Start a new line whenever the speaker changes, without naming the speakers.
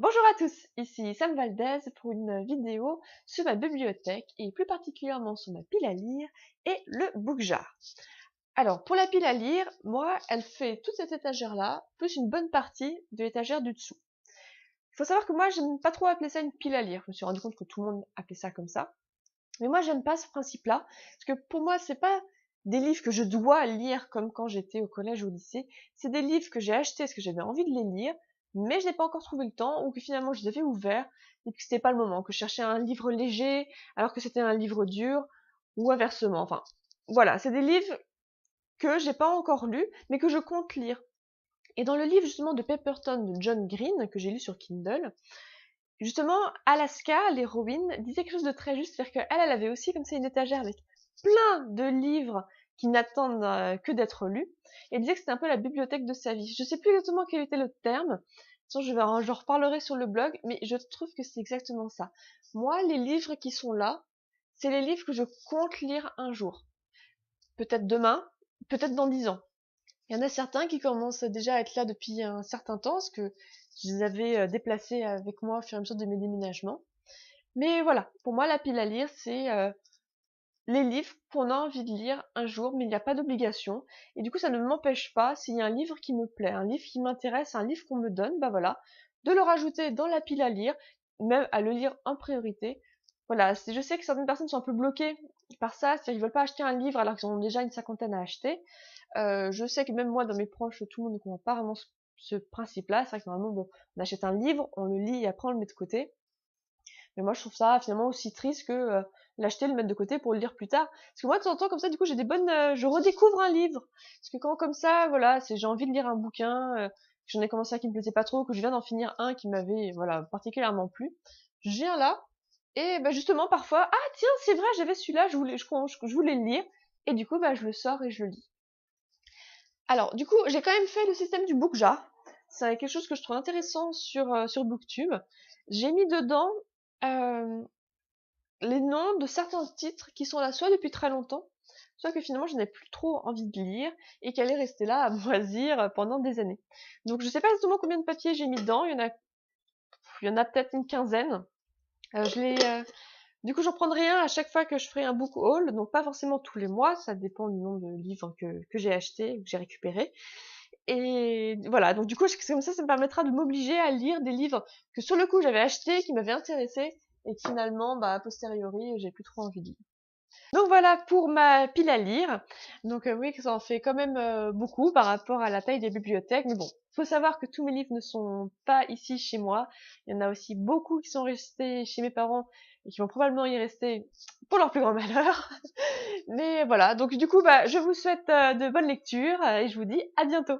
Bonjour à tous, ici Sam Valdez pour une vidéo sur ma bibliothèque et plus particulièrement sur ma pile à lire et le book jar. Alors pour la pile à lire, moi elle fait toute cette étagère là, plus une bonne partie de l'étagère du dessous. Il faut savoir que moi j'aime pas trop appeler ça une pile à lire, je me suis rendu compte que tout le monde appelait ça comme ça. Mais moi j'aime pas ce principe là, parce que pour moi c'est pas des livres que je dois lire comme quand j'étais au collège ou au lycée, c'est des livres que j'ai achetés parce que j'avais envie de les lire, mais je n'ai pas encore trouvé le temps, ou que finalement je les avais ouverts, et que c'était pas le moment, que je cherchais un livre léger, alors que c'était un livre dur, ou inversement, enfin, voilà, c'est des livres que j'ai pas encore lus, mais que je compte lire. Et dans le livre justement de Pepperton de John Green, que j'ai lu sur Kindle, justement, Alaska, l'héroïne, disait quelque chose de très juste, c'est-à-dire qu'elle avait aussi comme ça une étagère avec plein de livres qui n'attendent que d'être lus, et elle disait que c'était un peu la bibliothèque de sa vie. Je sais plus exactement quel était le terme, sinon j'en reparlerai sur le blog, mais je trouve que c'est exactement ça. Moi, les livres qui sont là, c'est les livres que je compte lire un jour. Peut-être demain, peut-être dans 10 ans. Il y en a certains qui commencent déjà à être là depuis un certain temps, parce que je les avais déplacés avec moi au fur et à mesure de mes déménagements. Mais voilà, pour moi, la pile à lire, c'est les livres qu'on a envie de lire un jour, mais il n'y a pas d'obligation. Et du coup, ça ne m'empêche pas, s'il y a un livre qui me plaît, un livre qui m'intéresse, un livre qu'on me donne, bah voilà, de le rajouter dans la pile à lire, même à le lire en priorité. Voilà, je sais que certaines personnes sont un peu bloquées par ça, c'est-à-dire qu'ils veulent pas acheter un livre alors qu'ils en ont déjà une cinquantaine à acheter. Je sais que même moi, dans mes proches, tout le monde ne comprend pas vraiment ce principe-là. C'est vrai que normalement, bon, on achète un livre, on le lit et après on le met de côté. Mais moi, je trouve ça finalement aussi triste que l'acheter, le mettre de côté pour le lire plus tard. Parce que moi, de temps en temps, comme ça, du coup, j'ai des bonnes, je redécouvre un livre. Parce que quand comme ça, voilà, c'est j'ai envie de lire un bouquin, j'en ai commencé un qui me plaisait pas trop, que je viens d'en finir un qui m'avait, voilà, particulièrement plu. Je viens là et bah justement parfois, ah tiens, c'est vrai, j'avais celui-là, je voulais le lire et du coup, bah je le sors et je le lis. Alors, du coup, j'ai quand même fait le système du book jar. C'est quelque chose que je trouve intéressant sur Booktube. J'ai mis dedans euh, les noms de certains titres qui sont là soit depuis très longtemps, soit que finalement je n'ai plus trop envie de lire et qu'elle est restée là à moisir pendant des années. Donc je sais pas exactement combien de papiers j'ai mis dedans, il y en a peut-être une quinzaine. Je l'ai Du coup, j'en prendrai un à chaque fois que je ferai un book haul, donc pas forcément tous les mois, ça dépend du nombre de livres que j'ai achetés ou que j'ai récupérés. Et voilà, donc du coup, comme ça me permettra de m'obliger à lire des livres que sur le coup j'avais achetés, qui m'avaient intéressé, et que finalement, bah, a posteriori, j'ai plus trop envie de lire. Donc voilà pour ma pile à lire. Donc oui, ça en fait quand même beaucoup par rapport à la taille des bibliothèques. Mais bon, faut savoir que tous mes livres ne sont pas ici chez moi. Il y en a aussi beaucoup qui sont restés chez mes parents et qui vont probablement y rester pour leur plus grand malheur. Mais voilà, donc du coup, bah, je vous souhaite de bonnes lectures et je vous dis à bientôt.